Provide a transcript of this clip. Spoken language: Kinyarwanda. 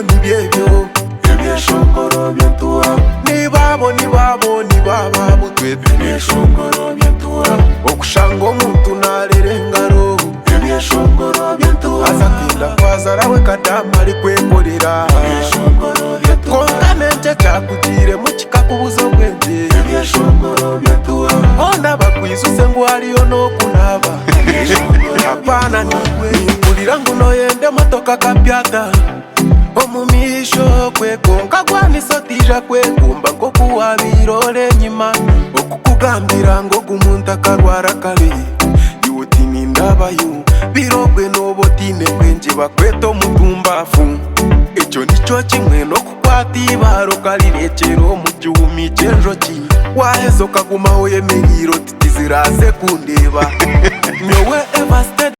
nibyebyo nibyebyo Ebyeshongoro byentuha nibabo twebwe Ebyeshongoro byentuha okushanga omuntu narera engaro Ebyeshongoro byentuha azatinda kwazarawe kadama ari kwekorera Ebyeshongoro byentuha konka nenje cyakugire mu kikakubuza obwenge Ebyeshongoro byentuha onda bakwizuse ngo hariyo no kunaba apana niwe impulira nguno yende motoka kapyata omumisho kwekonka gwanisotija kwekumba ngo kuwabirole nyima okukugambira ngo gumuntu akarwara kabi iwotini ndabayo birogwe n'obotine kwenje bakweta omutumbafu ekyo nico kimwe n'okukwata ibaro karirekero mu gihumi cy'enjoki waheza okagumaho yemeriro titiziraze kundeba nyowe